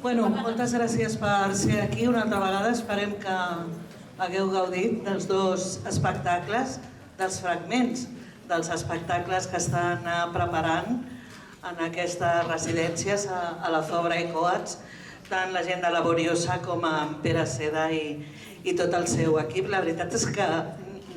Bueno, moltes gràcies per ser aquí una altra vegada. Esperem que hagueu gaudit dels dos espectacles, dels fragments dels espectacles que estan preparant en aquestes residències a la Fabra i Coats, tant la gent de Laboriosa com en Pere Seda i tot el seu equip. La veritat és que,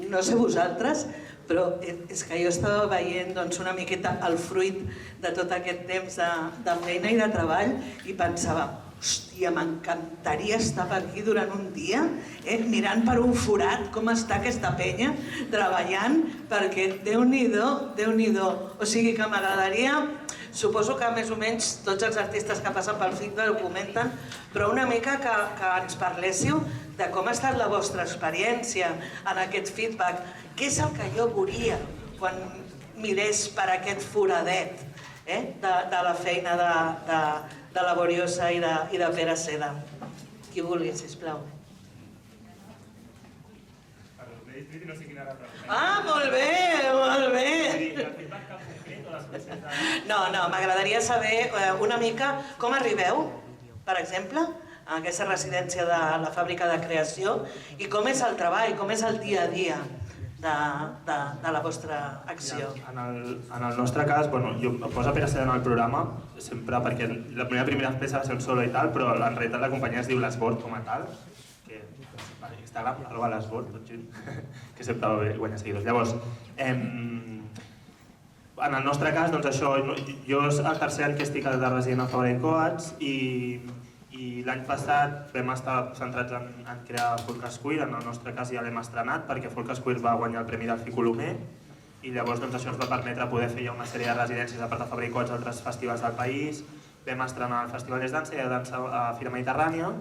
no sé vosaltres, però és que jo estava veient una miqueta el fruit de tot aquest temps de feina i de treball i pensava, hòstia, m'encantaria estar per aquí durant un dia, mirant per un forat com està aquesta penya, treballant, perquè Déu-n'hi-do, Déu-n'hi-do. O sigui que m'agradaria, suposo que més o menys tots els artistes que passen pel feedback ho comenten, però una mica que ens parléssiu de com ha estat la vostra experiència en aquest feedback. Què és el que jo volia quan mirés per aquest foradet de la feina de Laboriosa i de Pere Seda? Qui vulgui, sisplau. No sé quina era la pregunta. Ah, molt bé, molt bé. No, m'agradaria saber una mica com arribeu, per exemple, a aquesta residència de la fàbrica de creació i com és el treball, com és el dia a dia de la vostra acció. En el nostre cas, jo em poso Pere Seda en el programa sempre perquè la primera peça va ser un solo i tal, però en realitat la companyia es diu l'Esbord com a tal, que Instagram, @l'Esbord, tot junt, que sempre va bé guanyar seguidors. Llavors, en el nostre cas, doncs això, jo és el tercer any que estic de resident a Fabra i Coats i l'any passat vam estar centrats en crear Folkas Queer. En el nostre cas ja l'hem estrenat perquè Folkas Queer va guanyar el Premi Delfí Colomer i llavors això ens va permetre poder fer ja una sèrie de residències a part de Fabra i Coats a altres festivals del país. Vam estrenar el Festival d'Es Dansa i a Dansa a Fira Mediterrània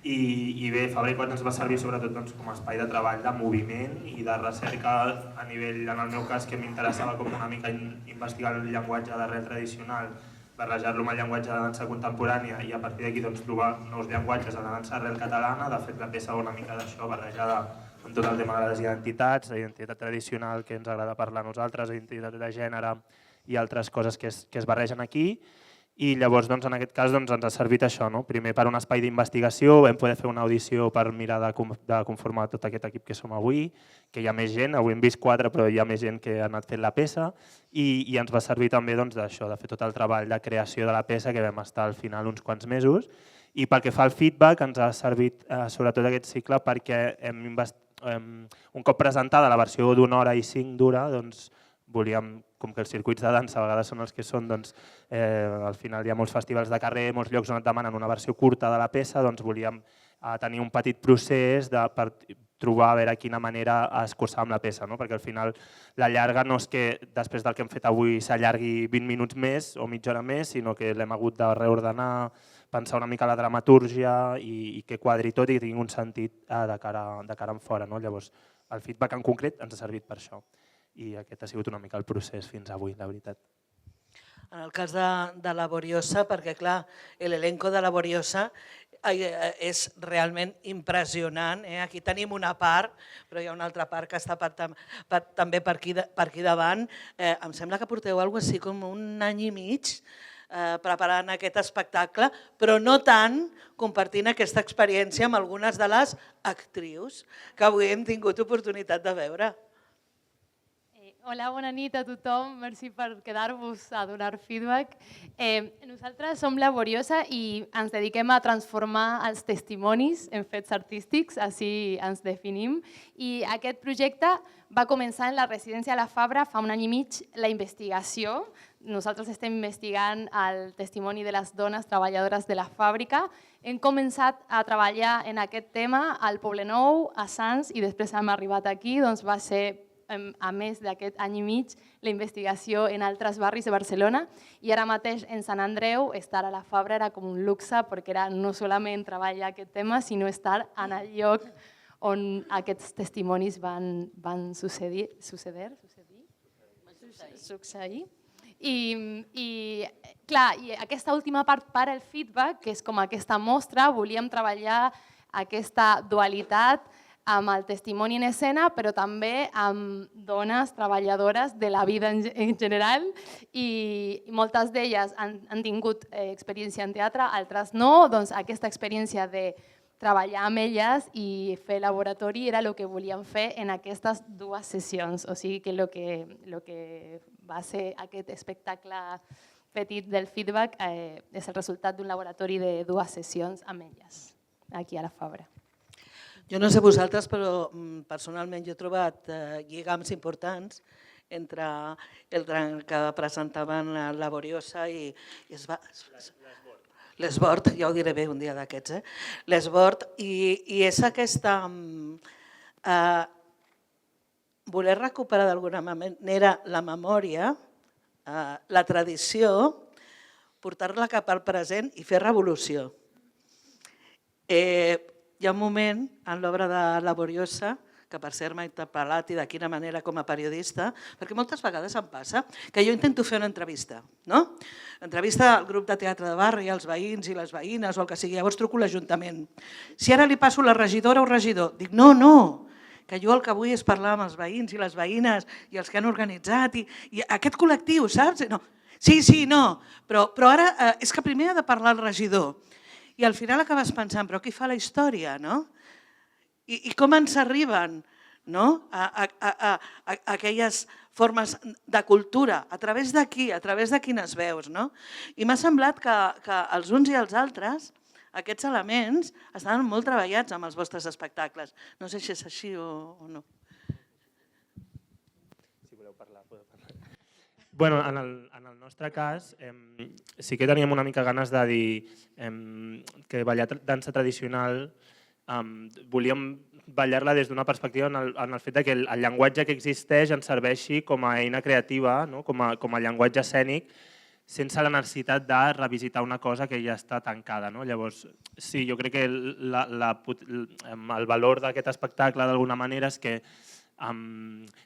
i bé, Fabra i Coats ens va servir sobretot com a espai de treball, de moviment i de recerca a nivell, en el meu cas, que m'interessava com una mica investigar el llenguatge d'arrel tradicional, barrejar-lo amb el llenguatge de dansa contemporània i a partir d'aquí trobar nous llenguatges en la dansa arrel catalana. De fet, la peça va una mica d'això, barrejada amb tot el tema de les identitats, la identitat tradicional que ens agrada parlar a nosaltres, la identitat de gènere i altres coses que es barregen aquí. I llavors, en aquest cas, ens ha servit això. Primer per un espai d'investigació, vam poder fer una audició per mirar de conformar tot aquest equip que som avui, que hi ha més gent, avui hem vist 4, però hi ha més gent que ha anat fent la peça, i ens va servir també d'això, de fer tot el treball de creació de la peça, que vam estar al final uns quants mesos. I pel que fa al feedback, ens ha servit sobretot aquest cicle perquè un cop presentada la versió d'una hora i 5 d'hora, volíem, com que els circuits de dansa a vegades són els que són, al final hi ha molts festivals de carrer, molts llocs on et demanen una versió curta de la peça, volíem tenir un petit procés per trobar a veure quina manera escurçar amb la peça, perquè al final la llarga no és que després del que hem fet avui s'allargui 20 minuts més o mitja hora més, sinó que l'hem hagut de reordenar, pensar una mica la dramatúrgia i que quadri tot i tingui un sentit de cara en fora. Llavors, el feedback en concret ens ha servit per això. I aquest ha sigut una mica el procés fins avui, la veritat. En el cas de Laboriosa, perquè clar, l'elenco de Laboriosa és realment impressionant. Aquí tenim una part, però hi ha una altra part que està també per aquí davant. Em sembla que porteu alguna cosa així com un any i mig preparant aquest espectacle, però no tant compartint aquesta experiència amb algunes de les actrius que avui hem tingut oportunitat de veure. Hola, bona nit a tothom. Merci per quedar-vos a donar feedback. Nosaltres som Laboriosa i ens dediquem a transformar els testimonis en fets artístics, així ens definim. I aquest projecte va començar en la residència de la Fabra fa un any i mig, la investigació. Nosaltres estem investigant el testimoni de les dones treballadores de la fàbrica. Hem començat a treballar en aquest tema al Poblenou, a Sants, i després hem arribat aquí. Va ser, a més d'aquest any i mig, la investigació en altres barris de Barcelona, i ara mateix en Sant Andreu estar a la Fabra era com un luxe perquè era no solament treballar aquest tema, sinó estar en el lloc on aquests testimonis van succeir. I aquesta última part per al feedback, que és com aquesta mostra, volíem treballar aquesta dualitat amb el testimoni en escena, però també amb dones treballadores de la vida en general, i moltes d'elles han tingut experiència en teatre, altres no. Doncs aquesta experiència de treballar amb elles i fer laboratori era el que volíem fer en aquestes dues sessions. O sigui que el que va ser aquest espectacle petit del feedback és el resultat d'un laboratori de dues sessions amb elles, aquí a la Fabra. Jo no sé vosaltres, però personalment jo he trobat lligams importants entre el que presentaven Laboriosa i l'Esbord, ja ho diré bé un dia d'aquests, l'Esbord, i és aquesta voler recuperar d'alguna manera la memòria, la tradició, portar-la cap al present i fer revolució. Hi ha un moment en l'obra de Laboriosa, que per cert m'ha interpel·lat i de quina manera com a periodista, perquè moltes vegades em passa que jo intento fer una entrevista, no? Entrevista al grup de teatre de barri, als veïns i les veïnes o el que sigui, llavors truco a l'Ajuntament. Si ara li passo la regidora o regidor, dic no, que jo el que vull és parlar amb els veïns i les veïnes i els que han organitzat i aquest col·lectiu, saps? No. Sí, no, però ara és que primer ha de parlar el regidor i al final acabes pensant, però qui fa la història, no? I com ens arriben a aquelles formes de cultura, a través d'aquí, a través de quines veus. I m'ha semblat que els uns i els altres, aquests elements, estaven molt treballats amb els vostres espectacles. No sé si és així o no. Si voleu parlar, podeu parlar. Bueno, en el nostre cas, sí que teníem una mica ganes de dir que ballar dansa tradicional volíem ballar-la des d'una perspectiva en el fet que el llenguatge que existeix ens serveixi com a eina creativa, com a llenguatge escènic, sense la necessitat de revisitar una cosa que ja està tancada. Llavors, sí, jo crec que el valor d'aquest espectacle d'alguna manera és que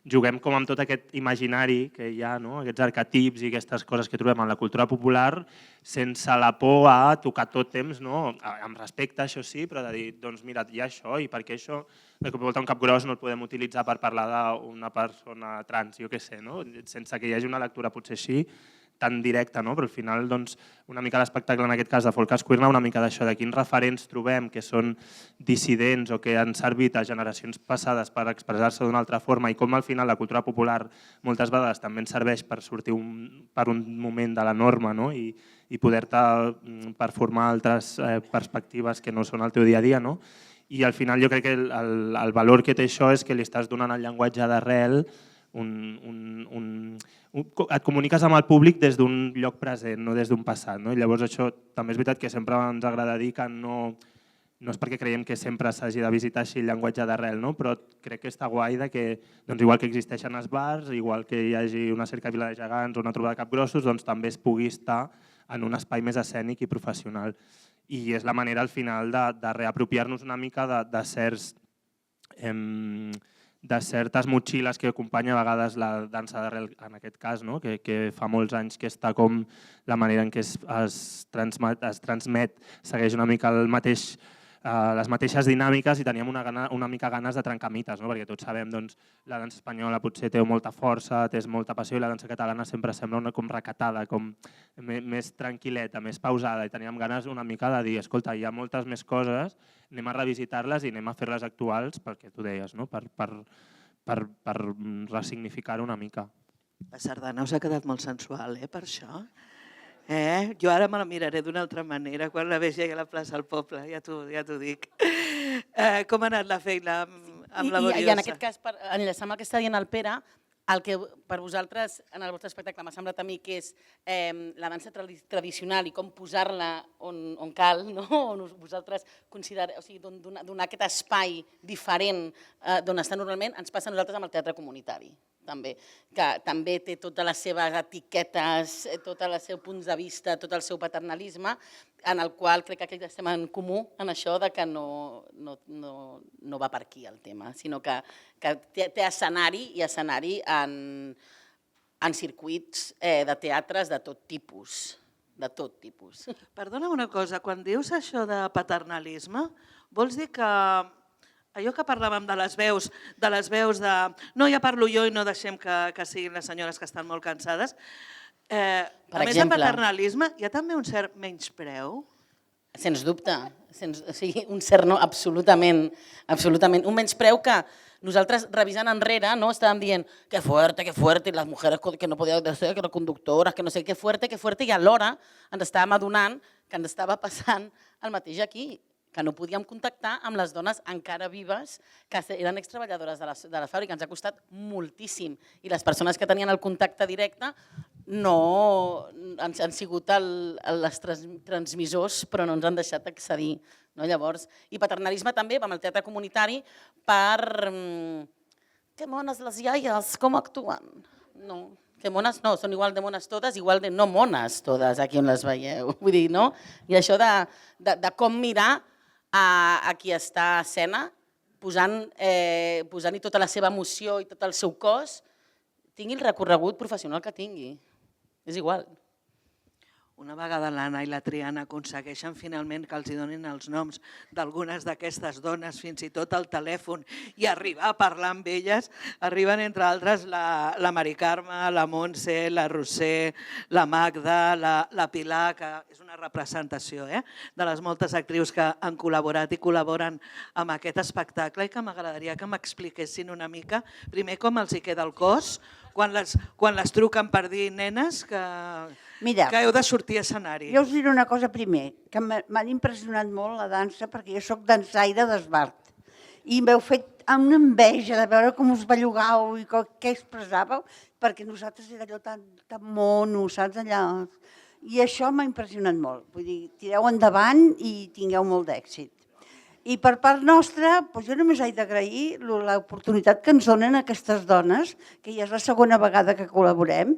juguem com amb tot aquest imaginari que hi ha, aquests arquetips i aquestes coses que trobem en la cultura popular, sense la por a tocar tot temps, amb respecte, això sí, però de dir, doncs mira, hi ha això i per què això, de cop i volta un capgròs no el podem utilitzar per parlar d'una persona trans, jo què sé, sense que hi hagi una lectura potser així, tan directa, però al final una mica l'espectacle en aquest cas de Folk Queer, una mica d'això, de quins referents trobem que són dissidents o que han servit a generacions passades per expressar-se d'una altra forma i com al final la cultura popular moltes vegades també ens serveix per sortir per un moment de la norma i poder-te performar altres perspectives que no són el teu dia a dia. I al final jo crec que el valor que té això és que li estàs donant al llenguatge d'arrel et comuniques amb el públic des d'un lloc present, no des d'un passat. Llavors això també és veritat que sempre ens agrada dir que no és perquè creiem que sempre s'hagi de visitar així el llenguatge d'arrel, però crec que està guai que igual que existeixen els bars, igual que hi hagi una cercavila de gegants o una trobada de capgrossos, també es pugui estar en un espai més escènic i professional. I és la manera al final de reapropiar-nos una mica de certes motxilles que acompanya a vegades la dansa d'arrel, en aquest cas, que fa molts anys que està com la manera en què es transmet, segueix una mica les mateixes dinàmiques i teníem una mica ganes de trencar mites, perquè tots sabem la dansa espanyola potser té molta força, té molta passió i la dansa catalana sempre sembla com recatada, com més tranquil·leta, més pausada, i teníem ganes una mica de dir, escolta, hi ha moltes més coses, anem a revisitar-les i anem a fer-les actuals pel que tu deies, per ressignificar-ho una mica. La sardana us ha quedat molt sensual, per això. Jo ara me la miraré d'una altra manera quan la vegi a la plaça del poble, ja t'ho dic. Com ha anat la feina amb Laboriosa? I en aquest cas, enllaçant amb el que està dient el Pere, el que per vosaltres, en el vostre espectacle, m'ha semblat a mi que és la dansa tradicional i com posar-la on cal, on vosaltres considereu, o sigui, donar aquest espai diferent d'on està normalment, ens passa a nosaltres amb el teatre comunitari, també, que també té totes les seves etiquetes, tots els seus punts de vista, tot el seu paternalisme, en el qual crec que estem en comú en això de que no va per aquí el tema, sinó que té escenari i escenari en circuits de teatres de tot tipus. Perdona una cosa, quan dius això de paternalisme, vols dir que allò que parlàvem de les veus de no, ja parlo jo i no deixem que siguin les senyores que estan molt cansades. A més de paternalisme, hi ha també un cert menyspreu? Sens dubte, un cert no, absolutament. Un menyspreu que nosaltres, revisant enrere, estàvem dient que fuerte, i les mujeres que no podien ser, que eren conductores, que no sé, que fuerte, i alhora ens estàvem adonant que ens estava passant el mateix aquí, que no podíem contactar amb les dones encara vives que eren extreballadores de la fàbrica. Ens ha costat moltíssim i les persones que tenien el contacte directe no han sigut els transmissors, però no ens han deixat accedir. Llavors, i paternalisme també, amb el teatre comunitari, per que mones les iaies, com actuen? No, que mones no, són igual de mones totes, igual de no mones totes, aquí on les veieu. Vull dir, no? I això de com mirar a qui està a escena, posant-hi tota la seva emoció i tot el seu cos, tingui el recorregut professional que tingui. És igual. Una vegada l'Anna i la Triana aconsegueixen finalment que els donin els noms d'algunes d'aquestes dones, fins i tot el telèfon, i arribar a parlar amb elles, arriben entre altres la Mari Carme, la Montse, la Roser, la Magda, la Pilar, que és una representació de les moltes actrius que han col·laborat i col·laboren amb aquest espectacle, i que m'agradaria que m'expliquessin una mica, primer com els hi queda el cos, quan les truquen per dir nenes que heu de sortir a escenari. Jo us diré una cosa primer, que m'ha impressionat molt la dansa, perquè jo soc dansaire d'esbart, i m'heu fet una enveja de veure com us bellugàveu i què expressàveu, perquè nosaltres era allò tan mono, saps, allà. I això m'ha impressionat molt. Vull dir, tireu endavant i tingueu molt d'èxit. I per part nostra, jo només he d'agrair l'oportunitat que ens donen aquestes dones, que ja és la segona vegada que col·laborem,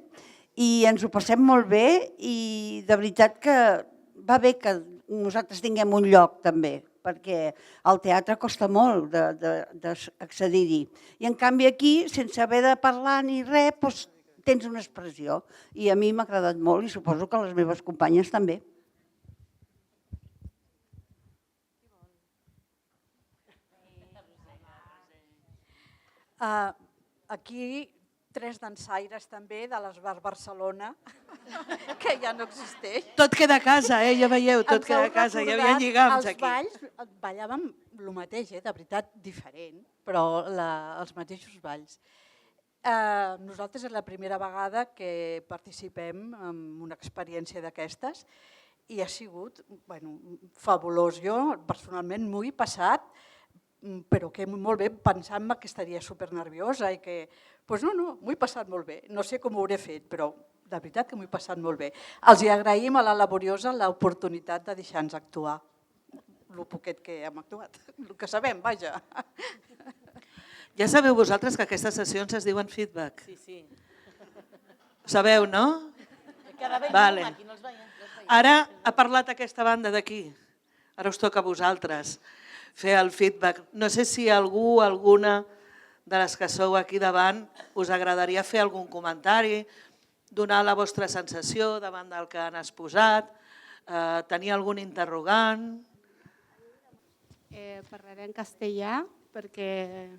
i ens ho passem molt bé i de veritat que va bé que nosaltres tinguem un lloc també, perquè al teatre costa molt d'accedir-hi. I en canvi aquí, sense haver de parlar ni res, tens una expressió. I a mi m'ha agradat molt i suposo que a les meves companyes també. Aquí 3 dansaires també de l'Esbart Barcelona, que ja no existeix. Tot queda a casa, ja veieu, tot queda a casa, hi havia lligams aquí. Els balls ballàvem el mateix, de veritat diferent, però els mateixos balls. Nosaltres és la primera vegada que participem en una experiència d'aquestes i ha sigut fabulós. Jo personalment m'ho he passat, però que molt bé, pensant-me que estaria supernerviosa i que... Doncs no, m'ho he passat molt bé. No sé com ho hauré fet, però de veritat que m'ho he passat molt bé. Els agraïm a la Laboriosa l'oportunitat de deixar-nos actuar. El poquet que hem actuat, el que sabem, vaja. Ja sabeu vosaltres que aquestes sessions es diuen feedback? Sí. Sabeu, no? Vale. Ara ha parlat aquesta banda d'aquí. Ara us toca a vosaltres fer el feedback. No sé si algú, alguna de les que sou aquí davant, us agradaria fer algun comentari, donar la vostra sensació davant del que han exposat, tenir algun interrogant. Parlaré en castellà perquè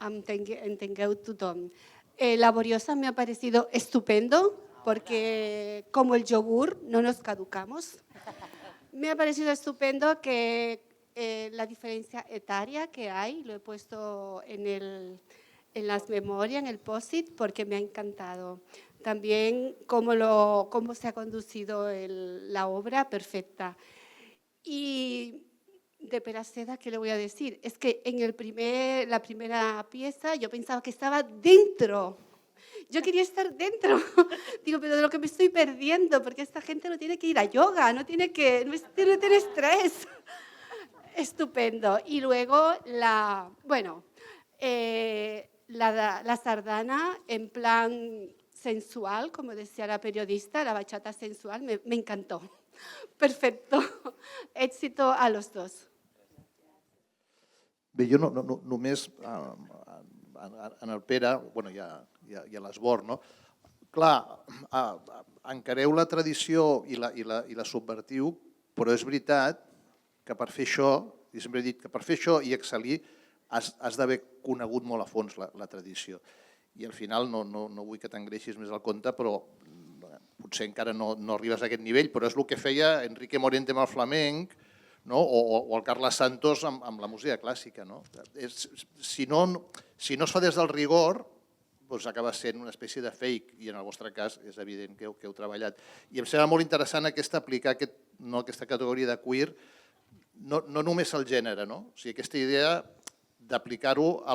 entengueu tothom. Laboriosa me ha parecido estupendo porque como el yogur no nos caducamos. Me ha parecido estupendo que la diferencia etaria que hay, lo he puesto en las memorias, en el post-it, porque me ha encantado. También cómo se ha conducido la obra, perfecta. Y de Peraceda, ¿qué le voy a decir? Es que en la primera pieza yo pensaba que estaba dentro. Yo quería estar dentro. Digo, pero de lo que me estoy perdiendo, porque esta gente no tiene que ir a yoga, no tiene tener estrés. Estupendo. Y luego la sardana en plan sensual, como decía la periodista, la bachata sensual, me encantó. Perfecto. Éxito a los dos. Bé, jo només en el Pere, i a l'Esbort, clar, encareu la tradició i la subvertiu, però és veritat que per fer això, i sempre he dit que per fer això i excel·lir, has d'haver conegut molt a fons la tradició. I al final no vull que t'engreixis més al compte, però potser encara no arribes a aquest nivell, però és el que feia Enrique Morente amb el flamenc, o el Carles Santos amb la música clàssica. Si no es fa des del rigor, acaba sent una espècie de fake, i en el vostre cas és evident que heu treballat. I em sembla molt interessant aplicar aquesta categoria de queer, no només al gènere, aquesta idea d'aplicar-ho a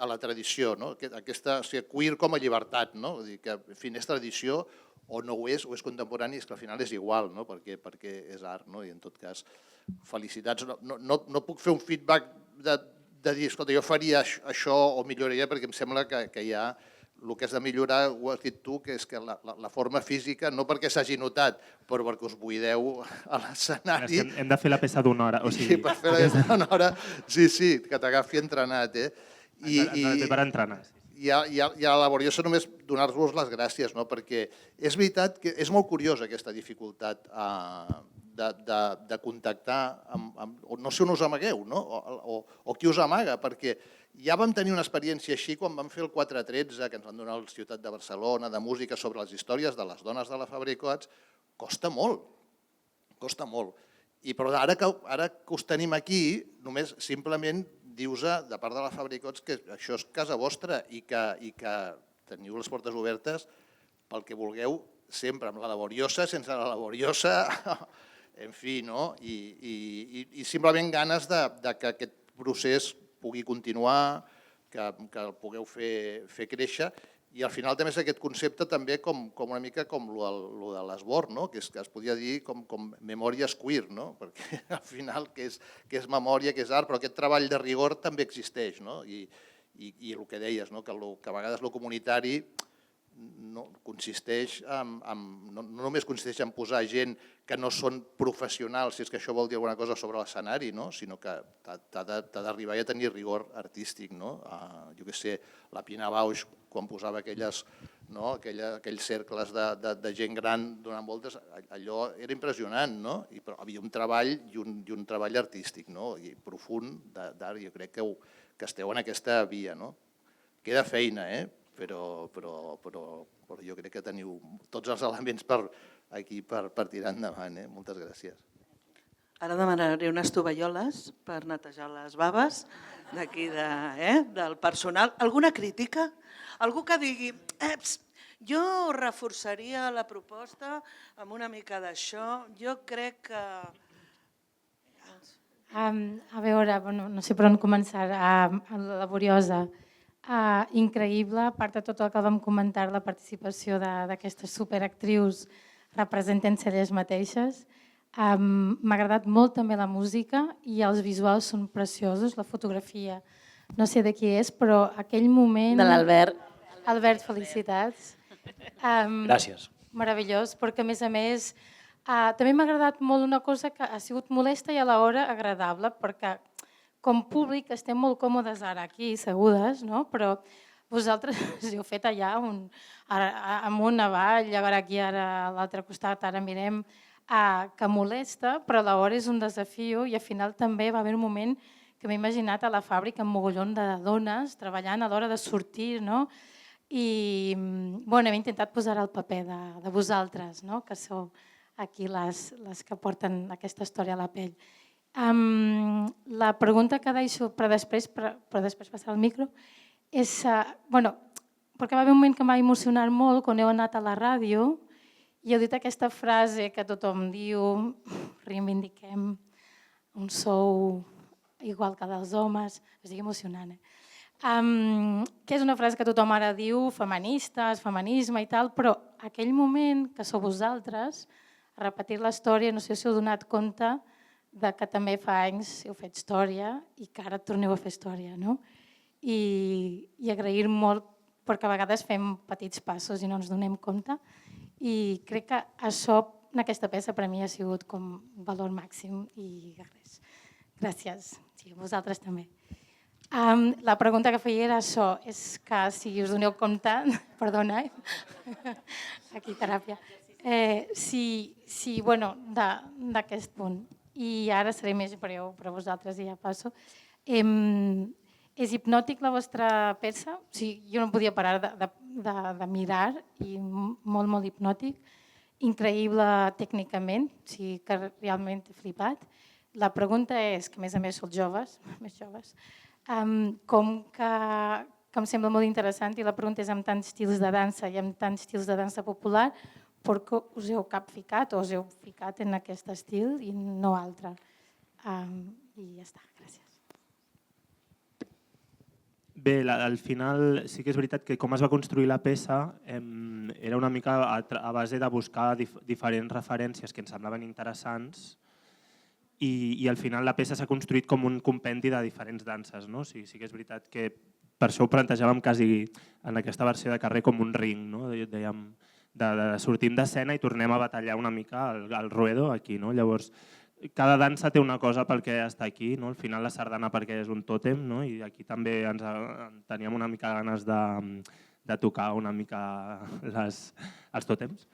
la tradició, queer com a llibertat, que és tradició o no ho és, o és contemporani, és que al final és igual, perquè és art, i en tot cas, felicitats. No puc fer un feedback de dir, escolta, jo faria això o milloraria, perquè em sembla que hi ha el que has de millorar, ho has dit tu, que és que la forma física, no perquè s'hagi notat, però perquè us buideu a l'escenari. Hem de fer la peça d'una hora. Sí, per fer la peça d'una hora, sí, que t'agafi entrenat. Per entrenar. I a la Laboriosa només donar-vos les gràcies, perquè és veritat que és molt curiosa aquesta dificultat de contactar amb... No sé on us amagueu, o qui us amaga, perquè ja vam tenir una experiència així quan vam fer el 413, que ens van donar la ciutat de Barcelona, de música sobre les històries de les dones de la Fabra i Coats. Costa molt. Però ara que us tenim aquí, només simplement dius de part de la Fabra i Coats que això és casa vostra i que teniu les portes obertes pel que vulgueu sempre, amb la Laboriosa, sense la Laboriosa, en fi, i simplement ganes que aquest procés pugui continuar, que el pugueu fer créixer, i al final també és aquest concepte també com una mica com el de l'esbord, que es podria dir com memòries queer, perquè al final que és memòria, que és art, però aquest treball de rigor també existeix, i el que deies, que a vegades el comunitari no només consisteix en posar gent que no són professionals, si és que això vol dir alguna cosa sobre l'escenari, sinó que t'ha d'arribar a tenir rigor artístic. Jo què sé, la Pina Bausch, quan posava aquells cercles de gent gran donant voltes, allò era impressionant, però havia un treball i un treball artístic i profund d'art. Jo crec que esteu en aquesta via. Queda feina, però jo crec que teniu tots els elements aquí per tirar endavant. Moltes gràcies. Ara demanaré unes tovalloles per netejar les baves d'aquí del personal. Alguna crítica? Algú que digui, jo reforçaria la proposta amb una mica d'això, jo crec que... A veure, no sé per on començar, la Laboriosa. Increïble, a part de tot el que vam comentar, la participació d'aquestes superactrius representen-se elles mateixes. M'ha agradat molt també la música i els visuals són preciosos, la fotografia, no sé de qui és, però aquell moment... De l'Albert. Albert, felicitats. Gràcies. Meravellós, perquè a més també m'ha agradat molt una cosa que ha sigut molesta i alhora agradable, perquè com públic estem molt còmodes ara aquí, segudes, però vosaltres heu fet allà amunt, avall, ara aquí, ara a l'altre costat, ara mirem, que molesta, però alhora és un desafio i al final també va haver un moment que m'he imaginat a la fàbrica amb mogollon de dones treballant a l'hora de sortir, i hem intentat posar el paper de vosaltres, que sou aquí les que porten aquesta història a la pell. La pregunta que deixo per després passar el micro és, perquè va haver un moment que m'ha emocionat molt quan heu anat a la ràdio i heu dit aquesta frase que tothom diu, reivindiquem un sou igual que dels homes, estic emocionant, que és una frase que tothom ara diu, feministes, feminisme i tal, però aquell moment que sou vosaltres, a repetir la història, no sé si heu donat compte que també fa anys heu fet història i que ara torneu a fer història, i agrair molt perquè a vegades fem petits passos i no ens donem compte, i crec que això en aquesta peça per a mi ha sigut com un valor màxim i res. Gràcies, sí, a vosaltres també. La pregunta que feia era això, és que si us doneu compte, perdona, aquí teràpia, d'aquest punt, i ara seré més breu per a vosaltres i ja passo, És hipnòtic la vostra peça, o sigui, jo no podia parar de mirar i molt, molt hipnòtic, increïble tècnicament, o sigui que realment he flipat. La pregunta és, que a més sou joves, més joves, com que em sembla molt interessant i la pregunta és amb tants estils de dansa i amb tants estils de dansa popular, per què us heu capficat o us heu ficat en aquest estil i no altre? I ja està, gràcies. Bé, al final sí que és veritat que com es va construir la peça era una mica a base de buscar diferents referències que ens semblaven interessants i al final la peça s'ha construït com un compendi de diferents danses. No? Sí que és veritat que per això ho plantejàvem quasi en aquesta versió de carrer com un ring. No? Dèiem, sortim d'escena i tornem a batallar una mica al ruedo aquí. No? Llavors, cada dansa té una cosa pel que està aquí. No? Al final la sardana perquè és un tòtem, no? I aquí també teníem una mica ganes de tocar una mica els tòtems.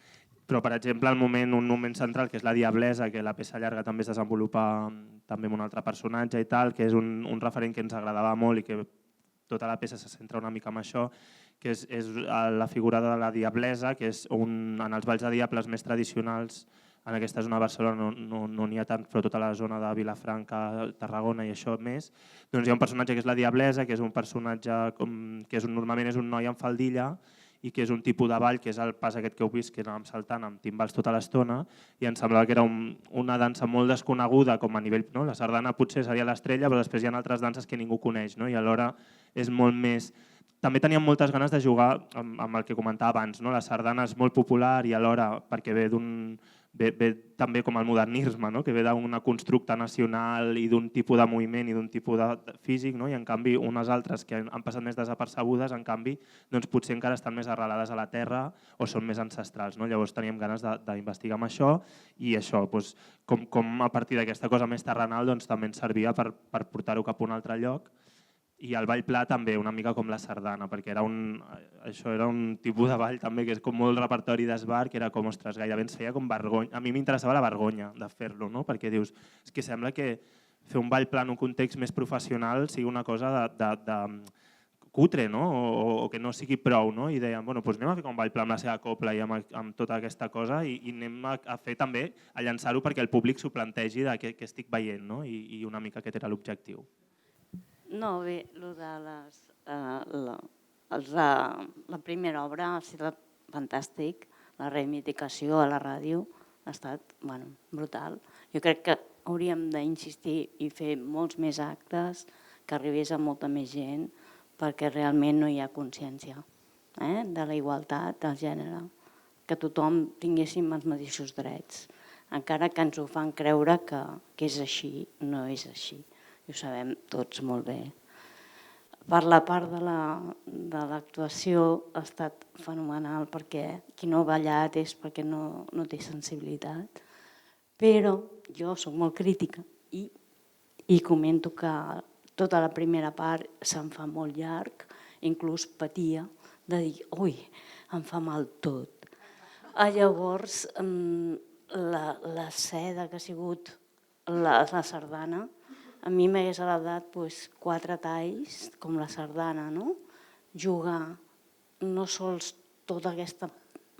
Però, per exemple, un moment central, que és la Diablesa, que la peça llarga també es desenvolupa també amb un altre personatge i tal, que és un referent que ens agradava molt i que tota la peça se centra una mica en això, que és la figura de la Diablesa, que és en els balls de diables més tradicionals, en aquesta zona de Barcelona no n'hi ha tant, però tota la zona de Vilafranca, Tarragona i això més, doncs hi ha un personatge que és la Diablesa, que és un personatge que normalment és un noi amb faldilla, i que és un tipus de ball, que és el pas aquest que heu vist, que anàvem saltant amb timbals tota l'estona, i ens semblava que era una dansa molt desconeguda, com a nivell... La sardana potser seria l'estrella, però després hi ha altres danses que ningú coneix, i alhora és molt més... També teníem moltes ganes de jugar amb el que comentava abans. La sardana és molt popular i alhora, perquè ve també com el modernisme, que ve d'un constructe nacional i d'un tipus de moviment i d'un tipus de físic, i en canvi unes altres que han passat més desapercebudes, en canvi potser encara estan més arrelades a la terra o són més ancestrals. Llavors teníem ganes d'investigar amb això i això, com a partir d'aquesta cosa més terrenal també ens servia per portar-ho cap a un altre lloc. I el ball pla també, una mica com la sardana, perquè això era un tipus de ball també que és com molt repertori d'esbar, que era com, ostres, gairebé ens feia com vergonya. A mi m'interessava la vergonya de fer-lo, perquè dius, és que sembla que fer un ball pla en un context més professional sigui una cosa de cutre, o que no sigui prou. I dèiem, doncs anem a fer un ball pla amb la seva copla i amb tota aquesta cosa i anem a fer també, a llançar-ho perquè el públic s'ho plantegi de què estic veient, i una mica aquest era l'objectiu. No, bé, la primera obra ha estat fantàstic, la reivindicació a la ràdio ha estat brutal. Jo crec que hauríem d'insistir i fer molts més actes, que arribés a molta més gent, perquè realment no hi ha consciència de la igualtat del gènere, que tothom tinguéssim els mateixos drets, encara que ens ho fan creure que és així, no és així. I ho sabem tots molt bé. Per la part de l'actuació ha estat fenomenal perquè qui no ha ballat és perquè no té sensibilitat. Però jo soc molt crítica i comento que tota la primera part se'm fa molt llarg, inclús patia de dir, ui, em fa mal tot. Llavors, la seda que ha sigut la sardana, a mi m'hagués agradat 4 talls, com la sardana, jugar no sols tota aquesta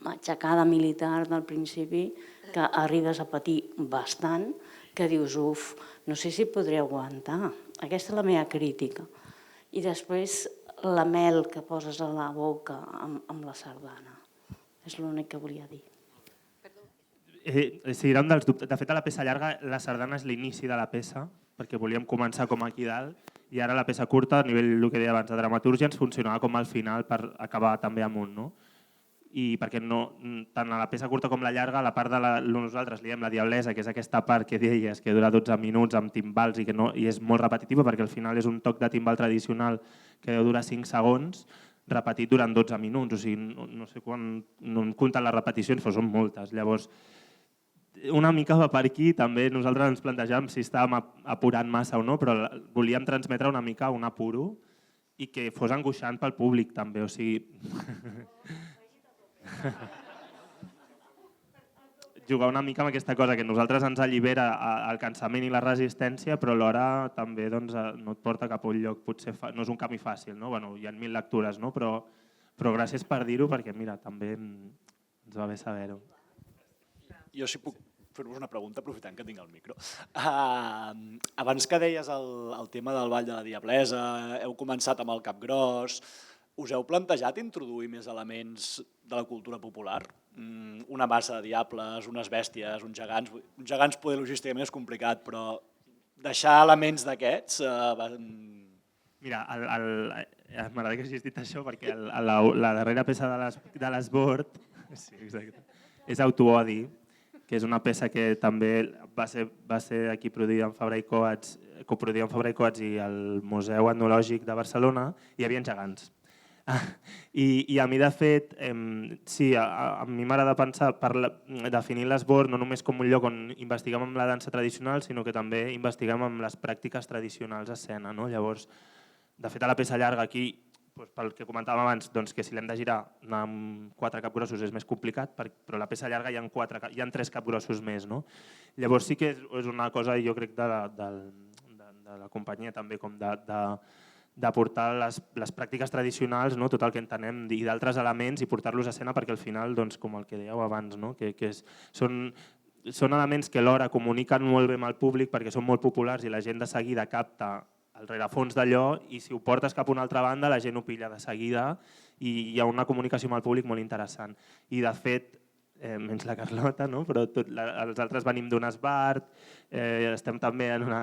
matxacada militar del principi, que arribes a patir bastant, que dius, uf, no sé si podré aguantar. Aquesta és la meva crítica. I després la mel que poses a la boca amb la sardana. És l'únic que volia dir. Sí, era un dels dubtes. De fet, a la peça llarga, la sardana és l'inici de la peça, perquè volíem començar com aquí dalt, i ara la peça curta, a nivell del que deia abans de dramatúrgia, ens funcionava com al final per acabar també amunt. I perquè tant a la peça curta com la llarga, la part de nosaltres li diem la Diablesa, que és aquesta part que deies que dura 12 minuts amb timbals i és molt repetitiva, perquè al final és un toc de timbal tradicional que deu durar 5 segons, repetit durant 12 minuts. O sigui, no sé quan no em compten les repeticions, però són moltes. Llavors, una mica va per aquí, també nosaltres ens plantejàvem si estàvem apurant massa o no, però volíem transmetre una mica un apuro i que fos angoixant pel públic també, o sigui... jugar una mica amb aquesta cosa que a nosaltres ens allibera el cansament i la resistència, però alhora també doncs, no et porta cap a un lloc, potser no és un camí fàcil, no? Bueno, hi ha 1000 lectures, no? Però gràcies per dir-ho, perquè mira, també ens va bé saber-ho. Jo si puc fer-vos una pregunta, aprofitant que tinc el micro. Abans que deies el tema del Ball de la Diablesa, heu començat amb el Capgròs, us heu plantejat introduir més elements de la cultura popular? Una massa de diables, unes bèsties, uns gegants... Uns gegants poder logísticament és complicat, però deixar elements d'aquests... Mira, m'agrada que hagis dit això perquè la darrera peça de l'Esbord és Autoodi, que és una peça que també va ser aquí produïda en Fabra i Coats, coproduïda en Fabra i Coats i el Museu Etnològic de Barcelona, hi havia gegants. I a mi, de fet, sí, a mi m'agrada pensar, definir l'Esbord no només com un lloc on investiguem amb la dansa tradicional, sinó que també investiguem amb les pràctiques tradicionals a escena. Llavors, de fet, a la peça llarga aquí, pel que comentàvem abans, que si l'hem de girar anar amb 4 capgrossos és més complicat, però a la peça llarga hi ha 3 capgrossos més. Llavors sí que és una cosa, jo crec, de la companyia també, com d'aportar les pràctiques tradicionals, tot el que entenem, i d'altres elements, i portar-los a escena perquè al final, com el que dèieu abans, que són elements que alhora comuniquen molt bé amb el públic perquè són molt populars i la gent de seguida capta el rerefons d'allò, i si ho portes cap a una altra banda la gent ho pilla de seguida i hi ha una comunicació amb el públic molt interessant. I de fet, menys la Carlota, però els altres venim d'un esbart, estem també en una...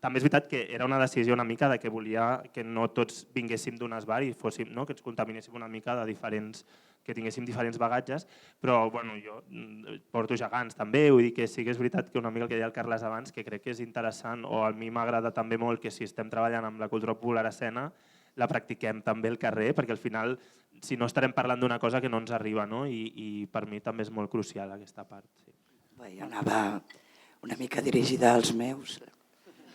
També és veritat que era una decisió una mica de que volia que no tots vinguéssim d'un esbart i fóssim, que ens contaminéssim una mica de diferents, que tinguéssim diferents bagatges, però jo porto gegants també, vull dir que sí que és veritat que una mica el que deia el Carles abans, que crec que és interessant, o a mi m'agrada també molt que si estem treballant amb la cultura popular a escena, la practiquem també al carrer, perquè al final, si no, estarem parlant d'una cosa que no ens arriba, i per mi també és molt crucial aquesta part. Jo anava una mica dirigida als meus,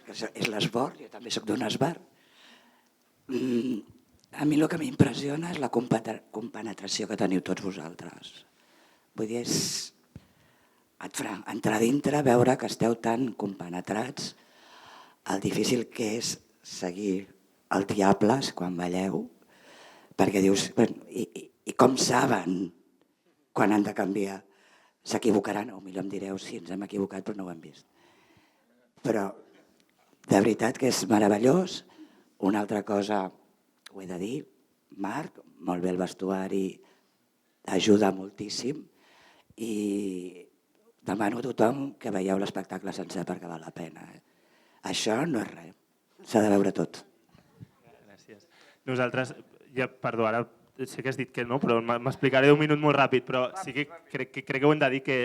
que és l'Esbord, jo també soc d'un esbart. A mi el que m'impressiona és la compenetració que teniu tots vosaltres. Vull dir, és entrar dintre, veure que esteu tan compenetrats, el difícil que és seguir el Diables quan balleu, perquè dius, i com saben quan han de canviar? S'equivocaran, o millor em direu, sí, ens hem equivocat però no ho hem vist. Però de veritat que és meravellós. Una altra cosa, ho he de dir, Marc, molt bé el vestuari, ajuda moltíssim i demano a tothom que veieu l'espectacle sencer perquè val la pena. Això no és res, s'ha de veure tot. Nosaltres, perdó, ara sé que has dit que no, però m'explicaré d'un minut molt ràpid, però sí que crec que ho hem de dir que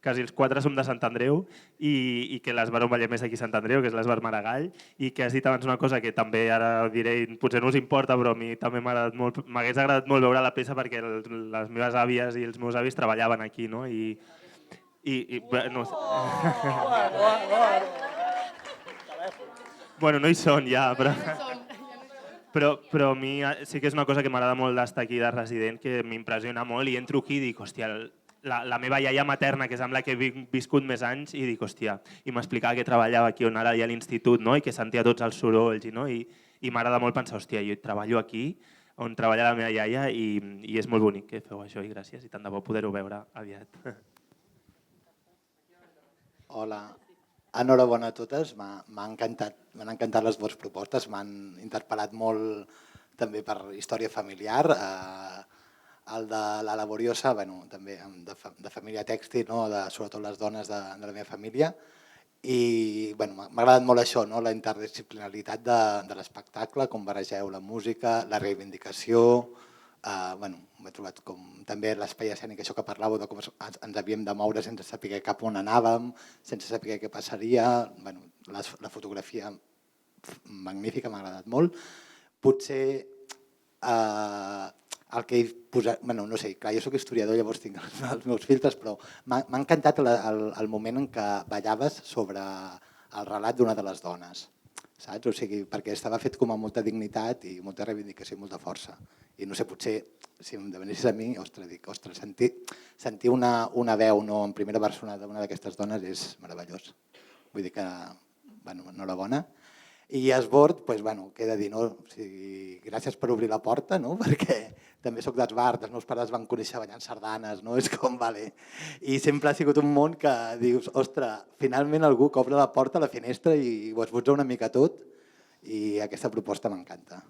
quasi els 4 som de Sant Andreu i que l'esbar on ballem és aquí a Sant Andreu, que és l'esbar Maragall, i que has dit abans una cosa que també ara diré, potser no us importa, però a mi també m'hagués agradat molt veure la peça perquè les meves àvies i els meus avis treballaven aquí, no? Bueno, no hi són ja, però a mi sí que és una cosa que m'agrada molt d'estar aquí de resident, que m'impressiona molt, i entro aquí i dic, hòstia, la meva iaia materna, que és amb la que he viscut més anys, i dic, hòstia, i m'explicava que treballava aquí on ara hi ha l'institut, i que sentia tots els sorolls, i m'agrada molt pensar, hòstia, jo treballo aquí, on treballa la meva iaia, i és molt bonic que feu això, i gràcies, i tant de bo poder-ho veure aviat. Hola. Enhorabona a totes, m'han encantat les vostres propostes, m'han interpel·lat molt també per història familiar, el de la Laboriosa, també de família tèxtil, sobretot les dones de la meva família, i m'ha agradat molt això, la interdisciplinaritat de l'espectacle, com barregeu la música, la reivindicació, m'he trobat com també l'espai escènic, això que parlàveu de com ens havíem de moure sense saber cap on anàvem, sense saber què passaria, la fotografia magnífica, m'ha agradat molt. Potser el que he posat, no sé, clar, jo soc historiador, llavors tinc els meus filtres, però m'ha encantat el moment en què ballaves sobre el relat d'una de les dones. saps? O sigui, perquè estava fet com amb molta dignitat i molta reivindicació i molta força. I no sé, potser, si em demanessis a mi, ostres, sentir una veu en primera persona d'una d'aquestes dones és meravellós. Vull dir que, bueno, enhorabona. I esbord, doncs, bueno, què he de dir, no? O sigui, gràcies per obrir la porta, no? Perquè també soc d'Esbart, els meus pares van conèixer ballant sardanes, no? És com, vale. I sempre ha sigut un món que dius, ostres, finalment algú que obre la porta, la finestra i ho esbotza una mica tot i aquesta proposta m'encanta.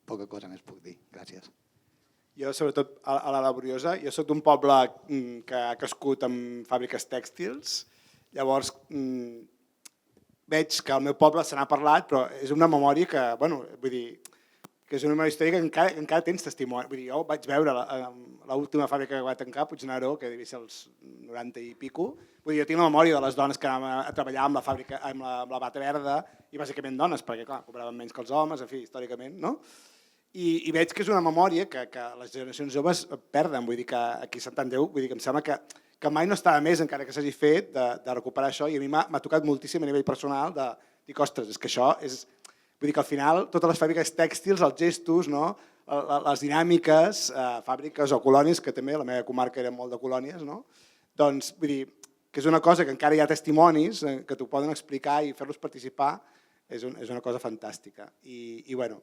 Poca cosa més puc dir. Gràcies. Jo, sobretot, a la Laboriosa, jo soc d'un poble que ha crescut amb fàbriques tèxtils, llavors veig que al meu poble se n'ha parlat, però és una memòria que, bueno, vull dir, que és una memòria històrica que encara tens testimoni. Vull dir, jo vaig veure l'última fàbrica que va tancar, Puigneró, que devia ser els 90 i pico. Vull dir, jo tinc la memòria de les dones que anaven a treballar amb la fàbrica, amb la bata verda, i bàsicament dones, perquè, clar, cobraven menys que els homes, en fi, històricament, no? I veig que és una memòria que les generacions joves perden. Vull dir que aquí a Sant Andreu, vull dir que em sembla que mai no està de més, encara que s'hagi fet, de recuperar això, i a mi m'ha tocat moltíssim a nivell personal de dir, ostres, és que això és... Vull dir que al final totes les fàbriques tèxtils, els gestos, les dinàmiques, fàbriques o colònies, que també la meva comarca era molt de colònies, doncs vull dir que és una cosa que encara hi ha testimonis que t'ho poden explicar i fer-los participar, és una cosa fantàstica. I bueno,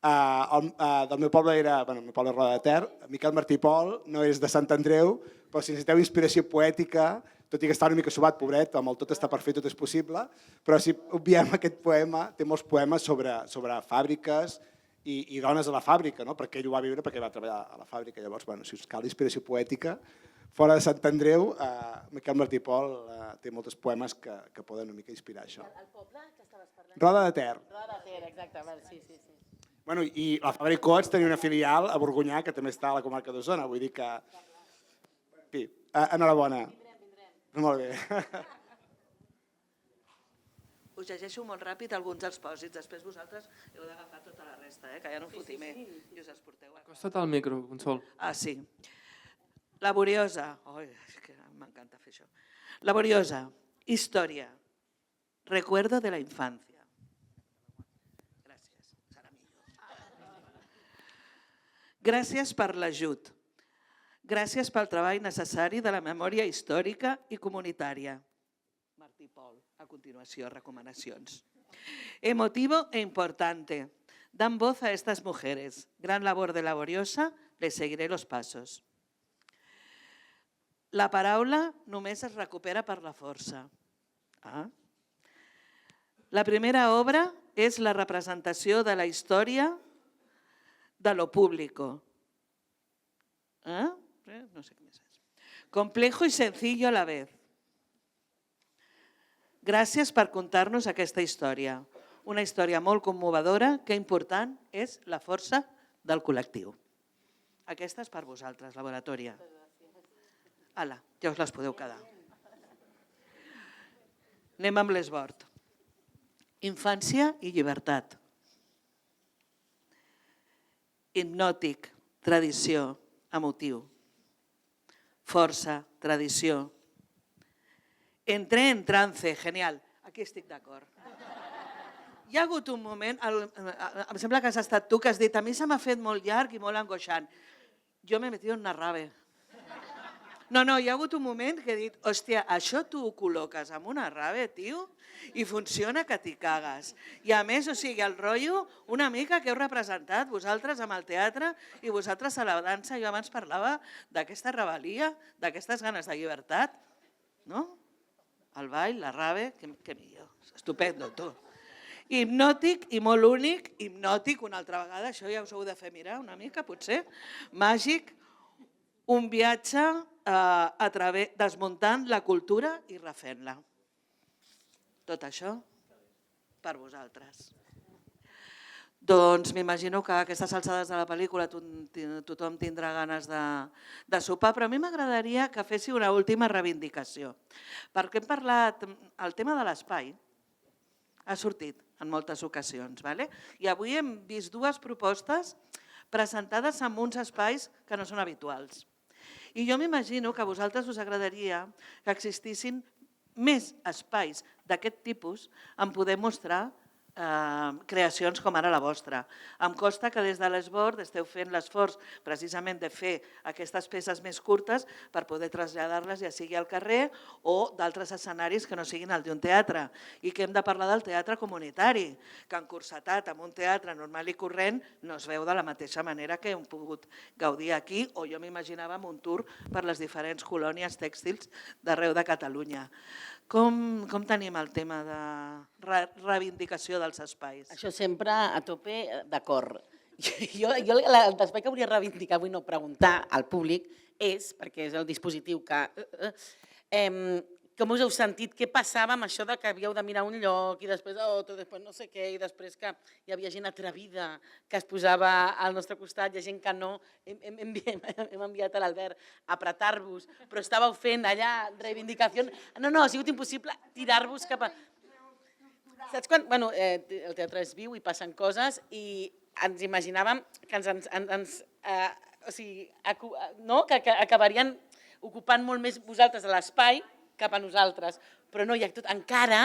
del meu poble era, el meu poble és Roda de Ter, Miquel Martí i Pol, no és de Sant Andreu, però si necessiteu inspiració poètica, tot i que està una mica sobat, pobret, amb el tot està per fer, tot és possible, però si obviem aquest poema, té molts poemes sobre fàbriques i dones a la fàbrica, perquè ell ho va viure perquè va treballar a la fàbrica. Llavors, si us cal inspiració poètica, fora de Sant Andreu, Miquel Martí i Pol té molts poemes que poden una mica inspirar això. El poble que estaves parlant? Roda de Ter. Roda de Ter, exacte, sí. Bueno, i la Fàbrica Coats tenia una filial a Borgonyà, que també està a la comarca d'Osona, vull dir que... En fi, enhorabona. Molt bé. Us llegeixo molt ràpid alguns dels pòsits, després vosaltres heu d'agafar tota la resta, que ja no fotimer, i us els porteu. Acosta't al micro, Consol. Sí. Laboriosa. Que m'encanta fer això. Laboriosa. Història. Recuerdo de la infancia. Gràcies per l'ajut. Gràcies pel treball necessari de la memòria històrica i comunitària. Martí Pol, a continuació, recomanacions. Emotivo e importante. Dan voz a estas mujeres. Gran labor de Laboriosa, les seguiré los pasos. La paraula només es recupera per la força. La primera obra és la representació de la història de lo público. No sé qué más es. Complejo y sencillo a la vez. Gràcies per contar-nos aquesta història. Una història molt commovedora que important és la força del col·lectiu. Aquesta és per vosaltres, laboratòria. Ala, ja us les podeu quedar. Anem amb l'esbord. Infància i llibertat. Hipnòtic, tradició, emotiu. Força, tradició. Entré en trance, genial. Aquí estic d'acord. Hi ha hagut un moment, em sembla que has estat tu, que has dit, a mi se m'ha fet molt llarg i molt angoixant. Jo m'he metido en una rave. No, hi ha hagut un moment que he dit, hòstia, això tu ho col·loques en una rave, tio, i funciona que t'hi cagues. I a més, o sigui, el rotllo, una mica que heu representat vosaltres amb el teatre i vosaltres a la dansa. Jo abans parlava d'aquesta rebel·lia, d'aquestes ganes de llibertat, no? El ball, la rave, que millor. Estupendo, tu. Hipnòtic i molt únic, hipnòtic una altra vegada, això ja us heu de fer mirar una mica, potser, màgic, un viatge desmuntant la cultura i refent-la. Tot això per vosaltres. Doncs m'imagino que a aquestes alçades de la pel·lícula tothom tindrà ganes de sopar, però a mi m'agradaria que féssiu una última reivindicació, perquè hem parlat, el tema de l'espai ha sortit en moltes ocasions, i avui hem vist dues propostes presentades en uns espais que no són habituals. I jo m'imagino que a vosaltres us agradaria que existissin més espais d'aquest tipus en poder mostrar creacions com ara la vostra. Em consta que des de l'Esbord esteu fent l'esforç precisament de fer aquestes peces més curtes per poder traslladar-les ja sigui al carrer o d'altres escenaris que no siguin el d'un teatre. I que hem de parlar del teatre comunitari, que encursetat amb un teatre normal i corrent no es veu de la mateixa manera que hem pogut gaudir aquí, o jo m'imaginava amb un tour per les diferents colònies tèxtils d'arreu de Catalunya. Com tenim el tema de reivindicació dels espais? Això sempre a tope d'acord. Jo l'espai que volia reivindicar avui, no preguntar al públic, és, perquè és el dispositiu que... Com us heu sentit? Què passava amb això de que havíeu de mirar un lloc i després l'altre, després no sé què, i després que hi havia gent atrevida que es posava al nostre costat, hi ha gent que no. Hem enviat a l'Albert a apretar-vos, però estàveu fent allà reivindicació. No, ha sigut impossible tirar-vos cap a... Saps quan? Bueno, el teatre és viu i passen coses i ens imaginàvem que que acabarien ocupant molt més vosaltres l'espai cap a nosaltres, però no, hi ha tot, encara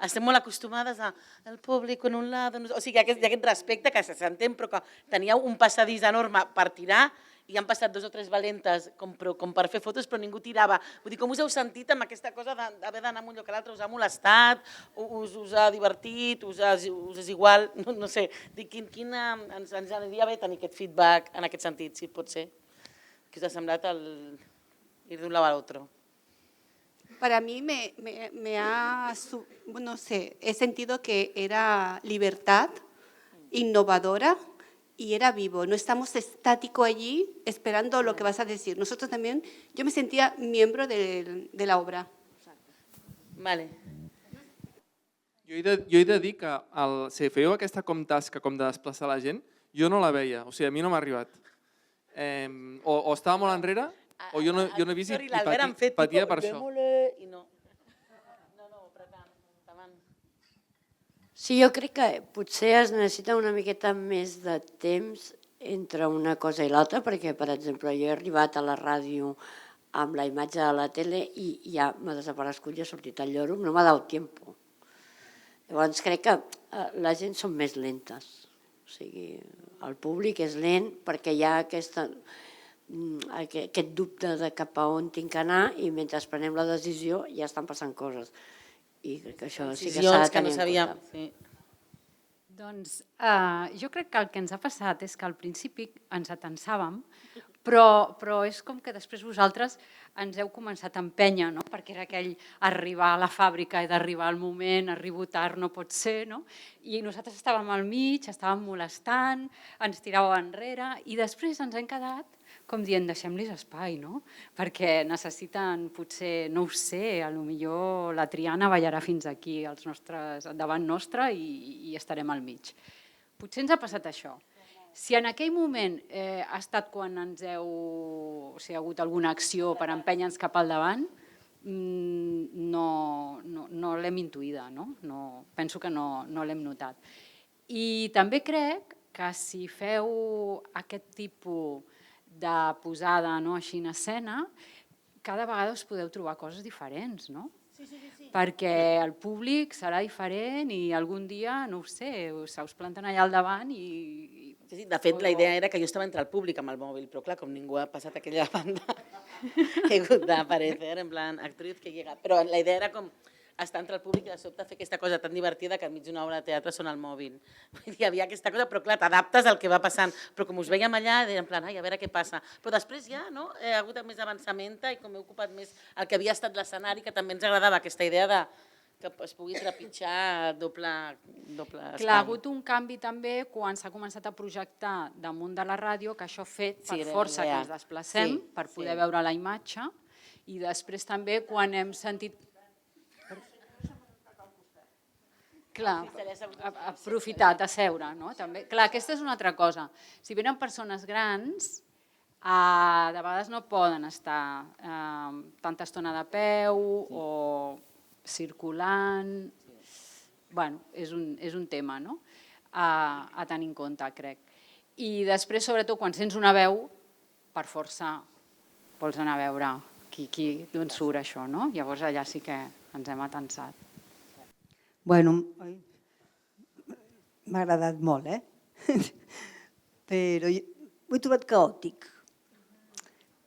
estem molt acostumades al públic en un lado, o sigui, hi ha aquest respecte que s'entén, però que teníeu un passadís enorme per tirar i han passat 2 o 3 valentes com per fer fotos, però ningú tirava. Vull dir, com us heu sentit amb aquesta cosa d'haver d'anar a un lloc a l'altre? Us ha molestat? Us ha divertit? Us és igual? No sé, ens aniria bé tenir aquest feedback en aquest sentit, si pot ser. Què us ha semblat ir d'un lado a l'altre? Para mí no sé, he sentido que era libertad, innovadora y era vivo. No estamos estático allí esperando lo que vas a decir. Nosotros también, yo me sentía miembro de la obra. Vale. Jo he de dir que si fèieu aquesta tasca com de desplaçar la gent, jo no la veia, o sigui, a mi no m'ha arribat. O estava molt enrere, o jo no he vist i patia per això. Sí, jo crec que potser es necessita una miqueta més de temps entre una cosa i l'altra, perquè, per exemple, jo he arribat a la ràdio amb la imatge de la tele i ja m'ha desaparegut i ha sortit el lloro, no m'ha dado tiempo. Llavors crec que la gent són més lentes, o sigui, el públic és lent perquè hi ha aquest dubte de cap a on tinc que anar i mentre prenem la decisió ja estan passant coses. I crec que això sí que s'ha de tenir en compte. Doncs jo crec que el que ens ha passat és que al principi ens atensàvem, però és com que després vosaltres ens heu començat a empènyer, perquè era aquell arribar a la fàbrica, he d'arribar al moment, arribo tard, no pot ser, i nosaltres estàvem al mig, estàvem molestant, ens tiràveu enrere i després ens hem quedat com dient, deixem-los espai, perquè necessiten potser, no ho sé, potser la Triana ballarà fins aquí davant nostre i estarem al mig. Potser ens ha passat això. Si en aquell moment ha estat quan hi ha hagut alguna acció per empènyer-nos cap al davant, no l'hem intuïda, penso que no l'hem notat. I també crec que si feu aquest tipus de posada així en escena, cada vegada us podeu trobar coses diferents, no? Perquè el públic serà diferent i algun dia, no ho sé, us planten allà al davant i... De fet, la idea era que jo estava entre el públic amb el mòbil, però clar, com ningú ha passat aquella banda, he hagut d'aparecer, en plan, actriz que llega. Però la idea era com estar entre el públic i de sobte fer aquesta cosa tan divertida que enmig d'una obra de teatre sona el mòbil. Hi havia aquesta cosa, però clar, t'adaptes al que va passant. Però com us veiem allà, en plan, ai, a veure què passa. Però després ja ha hagut més avançament i com he ocupat més el que havia estat l'escenari, que també ens agradava aquesta idea de que es pugui trepitjar doble espai. Clar, ha hagut un canvi també quan s'ha començat a projectar damunt de la ràdio, que això ha fet per força que ens desplacem per poder veure la imatge, i després també quan hem sentit... Clar, aprofitat a seure, no? Clar, aquesta és una altra cosa. Si venen persones grans, de vegades no poden estar tanta estona de peu o circulant. Bé, és un tema a tenir en compte, crec. I després, sobretot, quan sents una veu, per força vols anar a veure d'on surt això, no? Llavors allà sí que ens hem atensat. Bueno, m'ha agradat molt, però ho he trobat caòtic.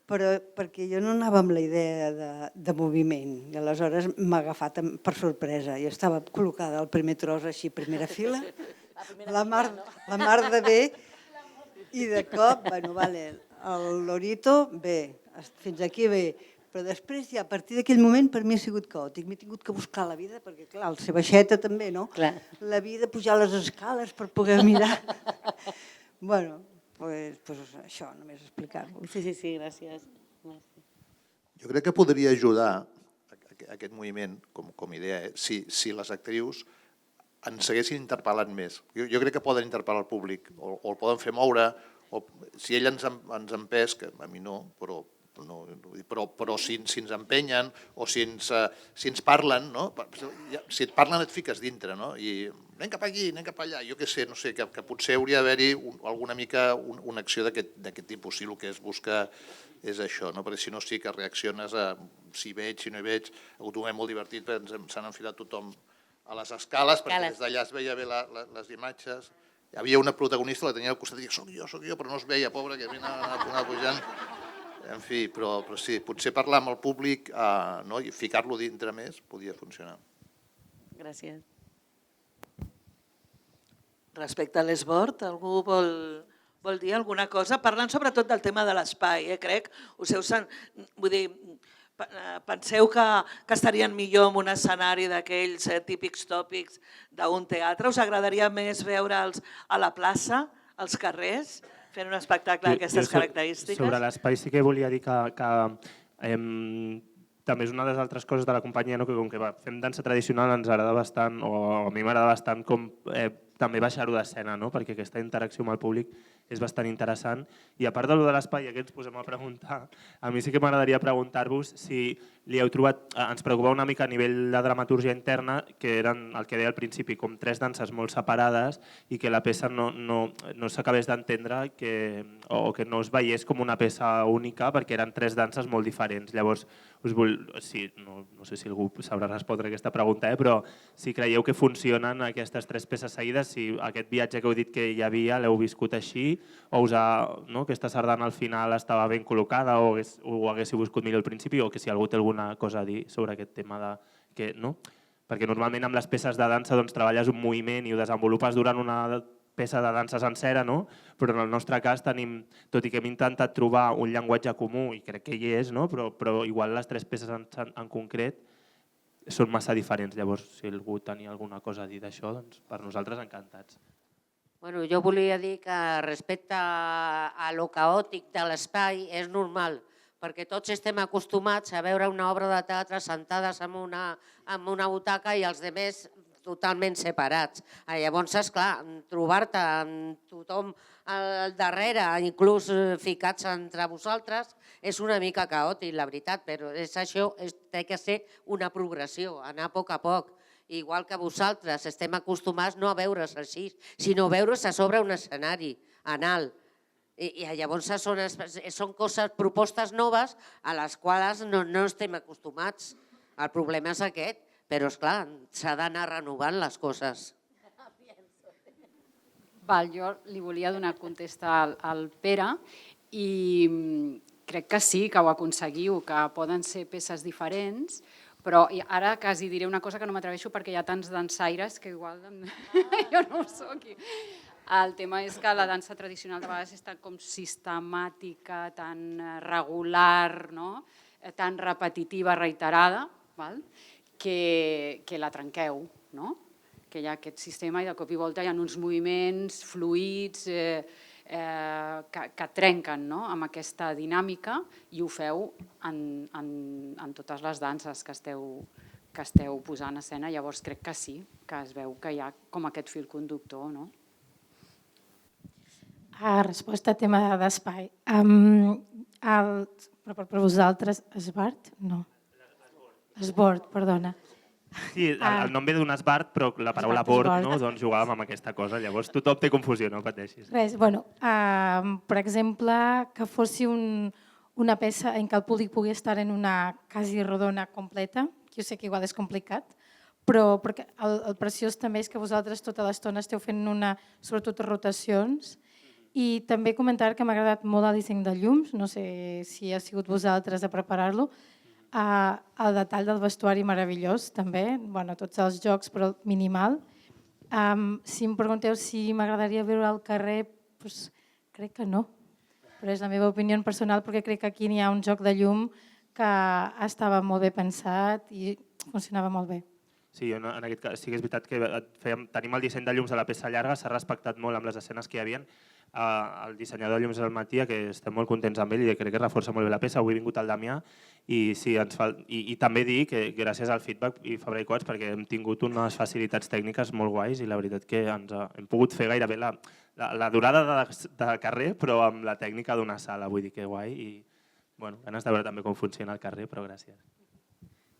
Però perquè jo no anava amb la idea de moviment i aleshores m'ha agafat per sorpresa. Jo estava col·locada al primer tros, així, primera fila, la mar de bé, i de cop, bueno, vale, el Lorito, bé, fins aquí bé, però després, ja, a partir d'aquell moment, per mi ha sigut caòtic. M'he tingut que buscar la vida, perquè, clar, el ser baixeta també, no? La vida, pujar les escales per poder mirar. Bueno, doncs això, només explicar-vos. Sí, gràcies. Jo crec que podria ajudar aquest moviment, com a idea, si les actrius ens seguessin interpel·lant més. Jo crec que poden interpel·lar el públic, o el poden fer moure, o si ell ens empès, que a mi no, però si ens empenyen o si ens parlen, si et parlen et fiques dintre, i anem cap aquí, anem cap allà, jo què sé, no sé, que potser hauria d'haver-hi alguna mica una acció d'aquest tipus, si el que es busca és això, perquè si no sí que reacciones a si veig, si no hi veig. Ha hagut un moment molt divertit perquè s'han enfilat tothom a les escales perquè des d'allà es veia bé les imatges. Hi havia una protagonista, la tenia al costat i deia soc jo, però no es veia, pobra, que havia anat pujant. En fi, però sí, potser parlar amb el públic i ficar-lo dintre més podia funcionar. Gràcies. Respecte a l'esbord, algú vol dir alguna cosa? Parlant sobretot del tema de l'espai, crec. Vull dir, penseu que estarien millor en un escenari d'aquells típics tòpics d'un teatre? Us agradaria més veure'ls a la plaça, als carrers, fent un espectacle d'aquestes característiques? Sobre l'espai sí que volia dir que també és una de les altres coses de la companyia, que com que fem dansa tradicional ens agrada bastant, o a mi m'agrada bastant com també baixar-ho d'escena, perquè aquesta interacció amb el públic és bastant interessant. I a part de l'espai, ja que ens posem a preguntar, a mi sí que m'agradaria preguntar-vos si li heu trobat, ens preocupava una mica a nivell de dramatúrgia interna, que eren el que deia al principi, com 3 danses molt separades i que la peça no s'acabés d'entendre o que no es veiés com una peça única perquè eren 3 danses molt diferents. Llavors, no sé si algú sabrà respondre aquesta pregunta, però si creieu que funcionen aquestes 3 peces seguides, si aquest viatge que heu dit que hi havia l'heu viscut així, o aquesta sardana al final estava ben col·locada o ho haguéssiu viscut millor al principi, o que si algú té alguna cosa a dir sobre aquest tema perquè normalment amb les peces de dansa treballes un moviment i ho desenvolupes durant una peça de dansa sencera, però en el nostre cas tenim, tot i que hem intentat trobar un llenguatge comú, i crec que hi és, però igual les 3 peces en concret són massa diferents. Llavors, si algú tenia alguna cosa a dir d'això, doncs per nosaltres encantats. Jo volia dir que respecte a lo caòtic de l'espai és normal, perquè tots estem acostumats a veure una obra de teatre sentades en una butaca i els altres totalment separats. Llavors, esclar, trobar-te amb tothom al darrere, inclús ficats entre vosaltres, és una mica caòtic, la veritat, però això té que ser una progressió, anar a poc a poc. Igual que vosaltres estem acostumats no a veure's així, sinó a veure's a sobre un escenari, en alt. I llavors són propostes noves a les quals no estem acostumats. El problema és aquest, però esclar, s'ha d'anar renovant les coses. Jo li volia donar contesta al Pere i crec que sí, que ho aconseguiu, que poden ser peces diferents, però ara quasi diré una cosa que no m'atreveixo perquè hi ha tants dansaires que igual jo no ho soc. El tema és que la dansa tradicional de vegades és tan com sistemàtica, tan regular, tan repetitiva, reiterada, que la trenqueu, que hi ha aquest sistema i de cop i volta hi ha uns moviments fluïts que trenquen amb aquesta dinàmica i ho feu en totes les danses que esteu posant a escena. Llavors crec que sí, que es veu que hi ha com aquest fil conductor, no? Resposta al tema d'espai. Però per vosaltres, esbart? No. Esbord, perdona. Sí, el nom ve d'un esbart, però la paraula bord, doncs jugàvem amb aquesta cosa. Llavors tothom té confusió, no pateixis. Res, per exemple, que fos una peça en què el públic pugui estar en una quasi rodona completa, jo sé que igual és complicat, però perquè el preciós també és que vosaltres tota l'estona esteu fent sobretot rotacions, i també comentar que m'ha agradat molt el disseny de llums, no sé si ha sigut vosaltres a preparar-lo, el detall del vestuari meravellós també, tots els jocs però minimal. Si em pregunteu si m'agradaria veure al carrer, crec que no, però és la meva opinió personal perquè crec que aquí n'hi ha un joc de llum que estava molt bé pensat i funcionava molt bé. Sí, en aquest cas sí que és veritat que tenim el disseny de llums de la peça llarga, s'ha respectat molt amb les escenes que hi havia. El dissenyador de llums del Matia, que estem molt contents amb ell i crec que reforça molt bé la peça. Avui ha vingut el Damià i també dir que gràcies al feedback i Fabra i Coats perquè hem tingut unes facilitats tècniques molt guais i la veritat que hem pogut fer gairebé la durada de carrer però amb la tècnica d'una sala, vull dir que guai i ganes de veure també com funciona el carrer, però gràcies.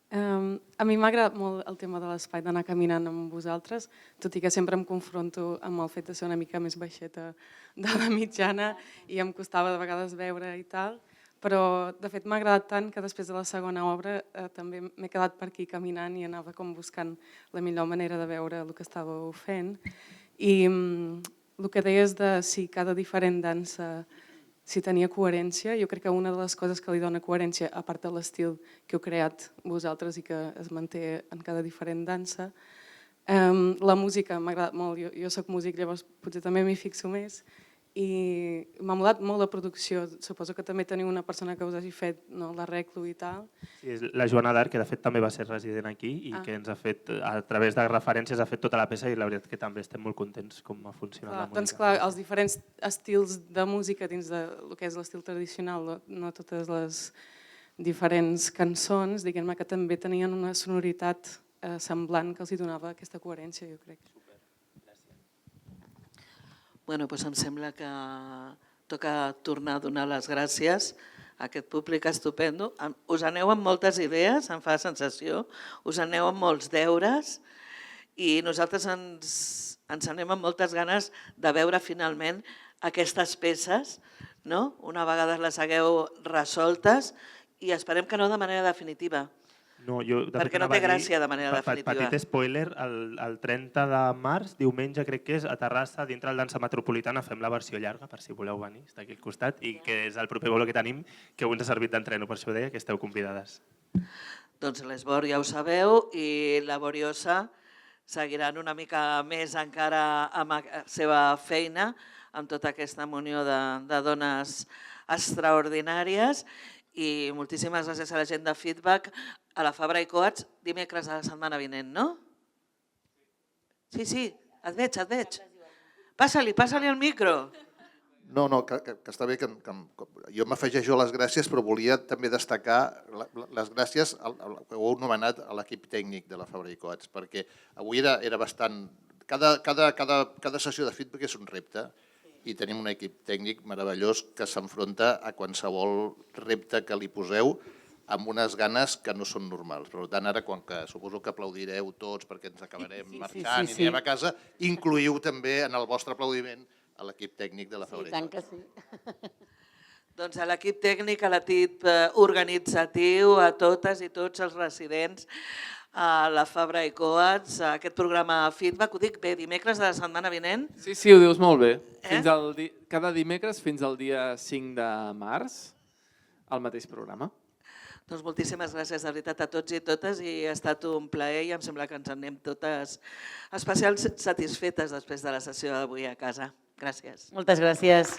A mi m'ha agradat molt el tema de l'espai d'anar caminant amb vosaltres, tot i que sempre em confronto amb el fet de ser una mica més baixeta de la mitjana i em costava de vegades veure i tal, però de fet m'ha agradat tant que després de la segona obra també m'he quedat per aquí caminant i anava com buscant la millor manera de veure el que estàveu fent. I el que deies de si cada diferent dansa si tenia coherència, jo crec que una de les coses que li dona coherència, a part de l'estil que heu creat vosaltres i que es manté en cada diferent dansa, la música m'ha agradat molt, jo soc músic, llavors potser també m'hi fixo més, i m'ha molat molt la producció, suposo que també teniu una persona que us hagi fet l'arreglo i tal. Sí, és la Joana d'Arc, que de fet també va ser resident aquí i que ens ha fet, a través de referències, ha fet tota la peça i la veritat que també estem molt contents com ha funcionat la música. Doncs clar, els diferents estils de música dins del que és l'estil tradicional, no totes les diferents cançons, diguem-ne que també tenien una sonoritat semblant que els hi donava aquesta coherència, jo crec. Bueno, doncs em sembla que toca tornar a donar les gràcies a aquest públic estupendo. Us aneu amb moltes idees, em fa sensació, us aneu amb molts deures i nosaltres ens anem amb moltes ganes de veure finalment aquestes peces, una vegada les hagueu resoltes i esperem que no de manera definitiva. Perquè no té gràcia de manera definitiva. Petit spoiler, el 30 de març, diumenge crec que és, a Terrassa, dintre el Dansa Metropolitana, fem la versió llarga, per si voleu venir, està aquí al costat, i que és el proper bolo que tenim, que avui ens ha servit d'entreno, per això deia que esteu convidades. Doncs l'Esbor ja ho sabeu, i la Boriosa seguiran una mica més encara amb la seva feina, amb tota aquesta munió de dones extraordinàries, i moltíssimes gràcies a la gent de Feedback, a la Fabra i Coats, dimecres de la setmana vinent, no? Sí, et veig. Passa-li el micro. No, que està bé, que jo m'afegeixo a les gràcies, però volia també destacar les gràcies que heu anomenat a l'equip tècnic de la Fabra i Coats, perquè avui era bastant... Cada sessió de feedback és un repte, i tenim un equip tècnic meravellós que s'enfronta a qualsevol repte que li poseu amb unes ganes que no són normals. Per tant, ara, quan suposo que aplaudireu tots perquè ens acabarem marxant i anirem a casa, incluïu també en el vostre aplaudiment a l'equip tècnic de la Fabra i Coats. I tant que sí. Doncs a l'equip tècnic, a l'equip organitzatiu, a totes i tots els residents, a la Fabra i Coats, a aquest programa Feedback, ho dic bé, dimecres de la setmana vinent. Sí, ho dius molt bé. Cada dimecres fins al dia 5 de març, al mateix programa. Doncs moltíssimes gràcies de veritat a tots i totes i ha estat un plaer i em sembla que ens en anem totes especialment satisfetes després de la sessió d'avui a casa. Gràcies. Moltes gràcies.